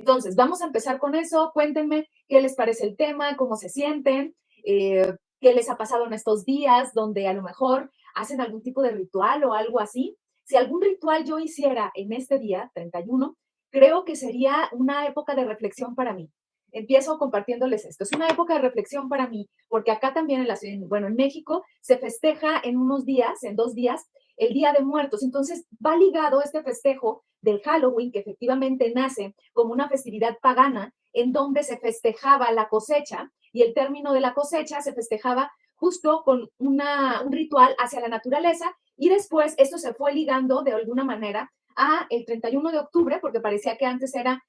Entonces, vamos a empezar con eso. Cuéntenme qué les parece el tema, cómo se sienten, qué les ha pasado en estos días, donde a lo mejor hacen algún tipo de ritual o algo así. Si algún ritual yo hiciera en este día, 31, creo que sería una época de reflexión para mí. Empiezo compartiéndoles esto. Es una época de reflexión para mí, porque acá también, bueno, en México se festeja en unos días, en 2 días, el Día de Muertos. Entonces, va ligado este festejo del Halloween, que efectivamente nace como una festividad pagana, en donde se festejaba la cosecha y el término de la cosecha se festejaba justo con un ritual hacia la naturaleza, y después esto se fue ligando de alguna manera a el 31 de octubre, porque parecía que antes era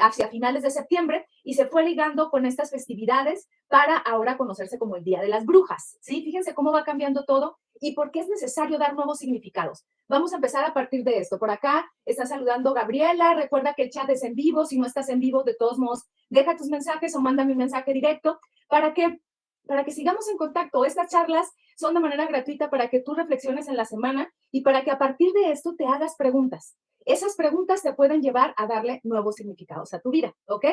hacia finales de septiembre, y se fue ligando con estas festividades para ahora conocerse como el Día de las Brujas. ¿Sí? Fíjense cómo va cambiando todo y por qué es necesario dar nuevos significados. Vamos a empezar a partir de esto. Por acá está saludando Gabriela. Recuerda que el chat es en vivo. Si no estás en vivo, de todos modos, deja tus mensajes o mándame un mensaje directo para que, para que sigamos en contacto. Estas charlas son de manera gratuita para que tú reflexiones en la semana y para que a partir de esto te hagas preguntas. Esas preguntas te pueden llevar a darle nuevos significados a tu vida, ¿ok?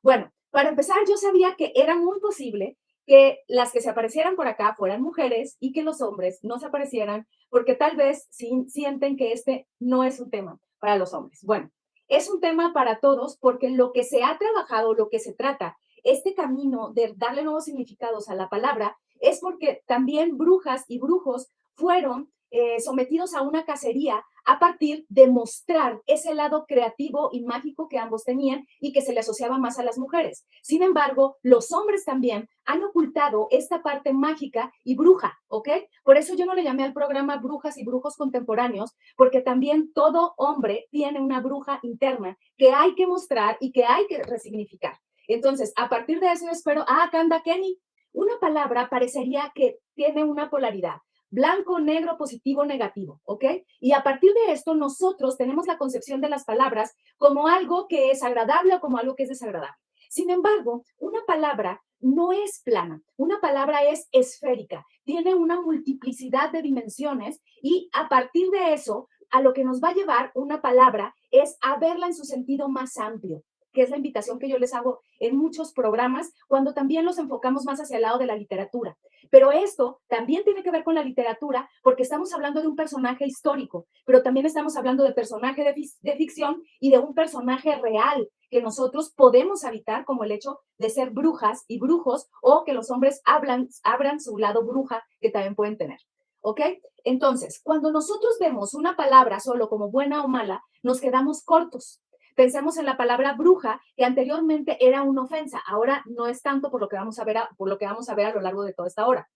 Bueno, para empezar, yo sabía que era muy posible que las que se aparecieran por acá fueran mujeres y que los hombres no se aparecieran porque tal vez sienten que este no es un tema para los hombres. Bueno, es un tema para todos porque lo que se ha trabajado, lo que se trata, este camino de darle nuevos significados a la palabra, es porque también brujas y brujos fueron sometidos a una cacería a partir de mostrar ese lado creativo y mágico que ambos tenían y que se le asociaba más a las mujeres. Sin embargo, los hombres también han ocultado esta parte mágica y bruja, ¿ok? Por eso yo no le llamé al programa Brujas y Brujos Contemporáneos, porque también todo hombre tiene una bruja interna que hay que mostrar y que hay que resignificar. Entonces, a partir de eso, yo espero, acá anda Kenny. Una palabra parecería que tiene una polaridad: blanco, negro, positivo, negativo, ¿ok? Y a partir de esto, nosotros tenemos la concepción de las palabras como algo que es agradable o como algo que es desagradable. Sin embargo, una palabra no es plana, una palabra es esférica, tiene una multiplicidad de dimensiones, y a partir de eso, a lo que nos va a llevar una palabra es a verla en su sentido más amplio, que es la invitación que yo les hago en muchos programas, cuando también los enfocamos más hacia el lado de la literatura. Pero esto también tiene que ver con la literatura, porque estamos hablando de un personaje histórico, pero también estamos hablando de personaje de ficción y de un personaje real que nosotros podemos habitar, como el hecho de ser brujas y brujos, o que los hombres abran su lado bruja que también pueden tener. ¿Ok? Entonces, cuando nosotros vemos una palabra solo como buena o mala, nos quedamos cortos. Pensemos en la palabra bruja, que anteriormente era una ofensa, ahora no es tanto, por lo que vamos a ver por lo que vamos a ver a lo largo de toda esta hora.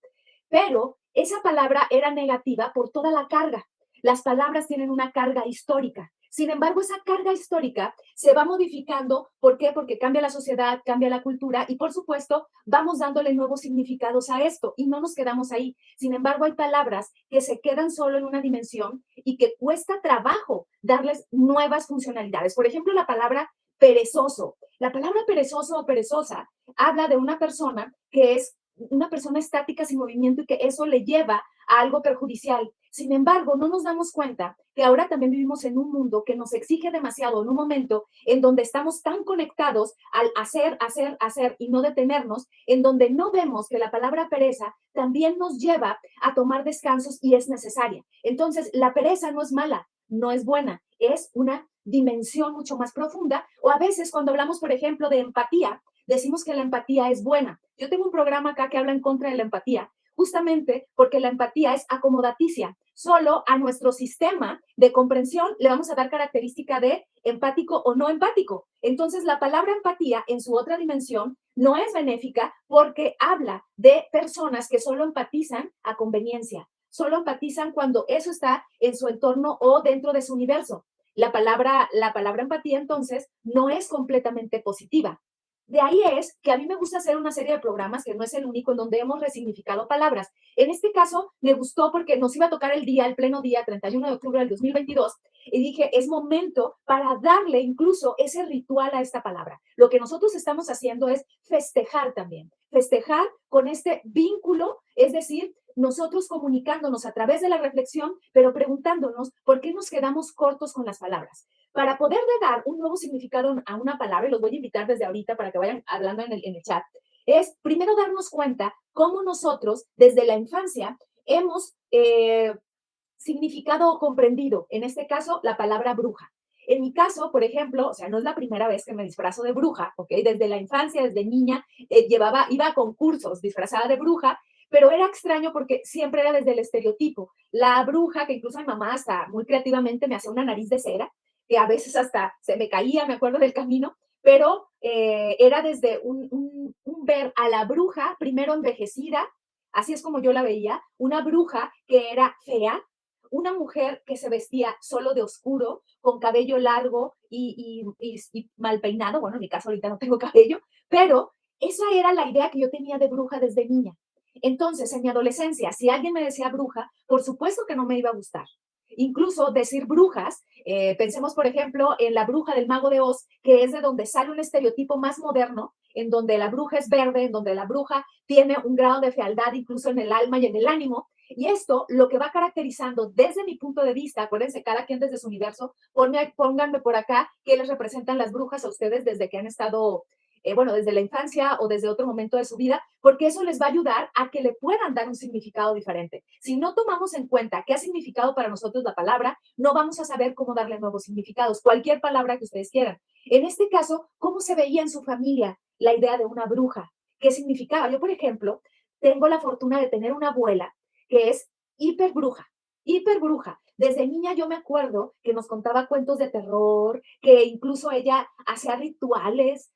Pero esa palabra era negativa por toda la carga. Las palabras tienen una carga histórica. Sin embargo, esa carga histórica se va modificando. ¿Por qué? Porque cambia la sociedad, cambia la cultura y, por supuesto, vamos dándole nuevos significados a esto y no nos quedamos ahí. Sin embargo, hay palabras que se quedan solo en una dimensión y que cuesta trabajo darles nuevas funcionalidades. Por ejemplo, la palabra perezoso. La palabra perezoso o perezosa habla de una persona que es una persona estática sin movimiento y que eso le lleva a algo perjudicial. Sin embargo, no nos damos cuenta que ahora también vivimos en un mundo que nos exige demasiado, en un momento en donde estamos tan conectados al hacer, hacer, hacer y no detenernos, en donde no vemos que la palabra pereza también nos lleva a tomar descansos y es necesaria. Entonces, la pereza no es mala, no es buena, es una dimensión mucho más profunda. O a veces cuando hablamos, por ejemplo, de empatía, decimos que la empatía es buena. Yo tengo un programa acá que habla en contra de la empatía, justamente porque la empatía es acomodaticia. Solo a nuestro sistema de comprensión le vamos a dar característica de empático o no empático. Entonces, la palabra empatía en su otra dimensión no es benéfica, porque habla de personas que solo empatizan a conveniencia, solo empatizan cuando eso está en su entorno o dentro de su universo. La palabra empatía, entonces, no es completamente positiva. De ahí es que a mí me gusta hacer una serie de programas, que no es el único, en donde hemos resignificado palabras. En este caso, me gustó porque nos iba a tocar el día, el pleno día, 31 de octubre del 2022, y dije, es momento para darle incluso ese ritual a esta palabra. Lo que nosotros estamos haciendo es festejar también, festejar con este vínculo, es decir, nosotros comunicándonos a través de la reflexión, pero preguntándonos por qué nos quedamos cortos con las palabras. Para poderle dar un nuevo significado a una palabra, y los voy a invitar desde ahorita para que vayan hablando en el chat, es primero darnos cuenta cómo nosotros desde la infancia hemos significado o comprendido, en este caso, la palabra bruja. En mi caso, por ejemplo, o sea, no es la primera vez que me disfrazo de bruja, ¿ok? Desde la infancia, desde niña, iba a concursos disfrazada de bruja, pero era extraño porque siempre era desde el estereotipo. La bruja, que incluso mi mamá hasta muy creativamente me hacía una nariz de cera, que a veces hasta se me caía, me acuerdo del camino, pero era desde un ver a la bruja primero envejecida, así es como yo la veía, una bruja que era fea, una mujer que se vestía solo de oscuro, con cabello largo y mal peinado. Bueno, en mi caso ahorita no tengo cabello, pero esa era la idea que yo tenía de bruja desde niña. Entonces, en mi adolescencia, si alguien me decía bruja, por supuesto que no me iba a gustar. Incluso decir brujas, pensemos por ejemplo en la bruja del Mago de Oz, que es de donde sale un estereotipo más moderno, en donde la bruja es verde, en donde la bruja tiene un grado de fealdad incluso en el alma y en el ánimo, y esto lo que va caracterizando desde mi punto de vista, acuérdense, cada quien desde su universo, pónganme por acá qué les representan las brujas a ustedes desde que han estado, bueno, desde la infancia o desde otro momento de su vida, porque eso les va a ayudar a que le puedan dar un significado diferente. Si no tomamos en cuenta qué ha significado para nosotros la palabra, no vamos a saber cómo darle nuevos significados, cualquier palabra que ustedes quieran. En este caso, ¿cómo se veía en su familia la idea de una bruja? ¿Qué significaba? Yo, por ejemplo, tengo la fortuna de tener una abuela que es hiper bruja, hiper bruja. Desde niña yo me acuerdo que nos contaba cuentos de terror, que incluso ella hacía rituales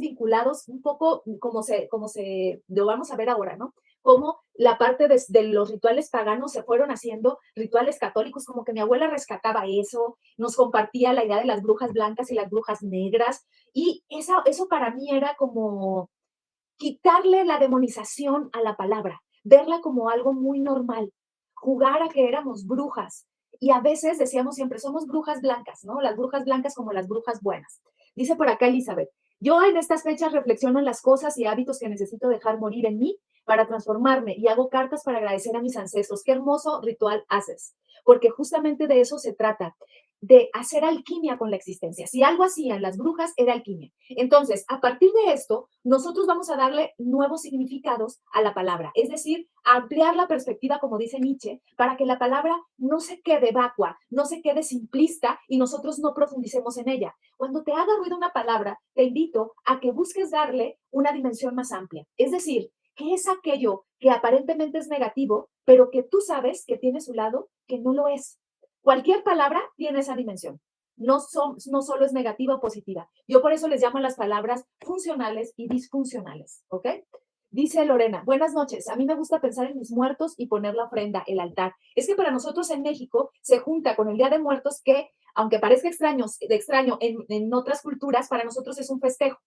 vinculados un poco como se lo vamos a ver ahora, ¿no? Como la parte de los rituales paganos se fueron haciendo rituales católicos, como que mi abuela rescataba eso, nos compartía la idea de las brujas blancas y las brujas negras, y eso para mí era como quitarle la demonización a la palabra, verla como algo muy normal, jugar a que éramos brujas. Y a veces decíamos siempre, somos brujas blancas, ¿no? Las brujas blancas como las brujas buenas. Dice por acá Elizabeth, yo en estas fechas reflexiono en las cosas y hábitos que necesito dejar morir en mí para transformarme y hago cartas para agradecer a mis ancestros. Qué hermoso ritual haces, porque justamente de eso se trata, de hacer alquimia con la existencia. Si algo hacían las brujas, era alquimia. Entonces, a partir de esto, nosotros vamos a darle nuevos significados a la palabra, es decir, ampliar la perspectiva, como dice Nietzsche, para que la palabra no se quede vacua, no se quede simplista y nosotros no profundicemos en ella. Cuando te haga ruido una palabra, te invito a que busques darle una dimensión más amplia. Es decir, ¿qué es aquello que aparentemente es negativo, pero que tú sabes que tiene su lado que no lo es? Cualquier palabra tiene esa dimensión. No solo es negativa o positiva. Yo por eso les llamo a las palabras funcionales y disfuncionales, ¿ok? Dice Lorena, buenas noches. A mí me gusta pensar en mis muertos y poner la ofrenda, el altar. Es que para nosotros en México se junta con el Día de Muertos que, aunque parezca extraño en otras culturas, para nosotros es un festejo.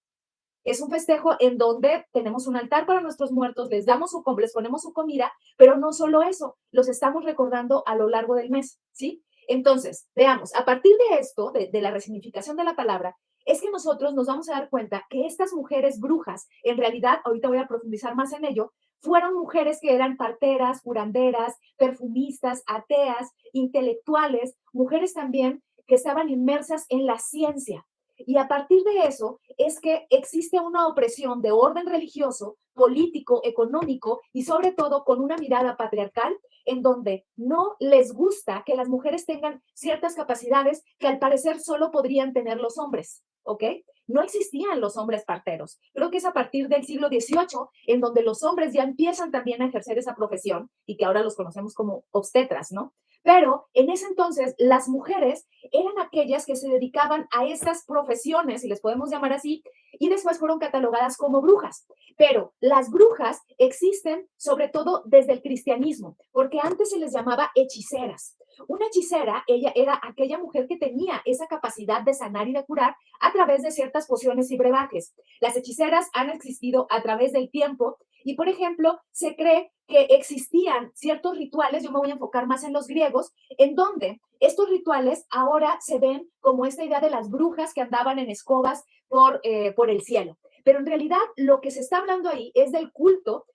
Es un festejo en donde tenemos un altar para nuestros muertos, les ponemos su comida, pero no solo eso, los estamos recordando a lo largo del mes, ¿sí? Entonces, veamos, a partir de esto, de la resignificación de la palabra, es que nosotros nos vamos a dar cuenta que estas mujeres brujas, en realidad, ahorita voy a profundizar más en ello, fueron mujeres que eran parteras, curanderas, perfumistas, ateas, intelectuales, mujeres también que estaban inmersas en la ciencia. Y a partir de eso es que existe una opresión de orden religioso, político, económico y sobre todo con una mirada patriarcal en donde no les gusta que las mujeres tengan ciertas capacidades que al parecer solo podrían tener los hombres, ¿ok? No existían los hombres parteros. Creo que es a partir del siglo XVIII en donde los hombres ya empiezan también a ejercer esa profesión y que ahora los conocemos como obstetras, ¿no? Pero en ese entonces las mujeres eran aquellas que se dedicaban a estas profesiones, si les podemos llamar así, y después fueron catalogadas como brujas. Pero las brujas existen sobre todo desde el cristianismo, porque antes se les llamaba hechiceras. Una hechicera, ella era aquella mujer que tenía esa capacidad de sanar y de curar a través de ciertas pociones y brebajes. Las hechiceras han existido a través del tiempo y, por ejemplo, se cree que existían ciertos rituales, yo me voy a enfocar más en los griegos, en donde estos rituales ahora se ven como esta idea de las brujas que andaban en escobas por el cielo. Pero en realidad lo que se está hablando ahí es del culto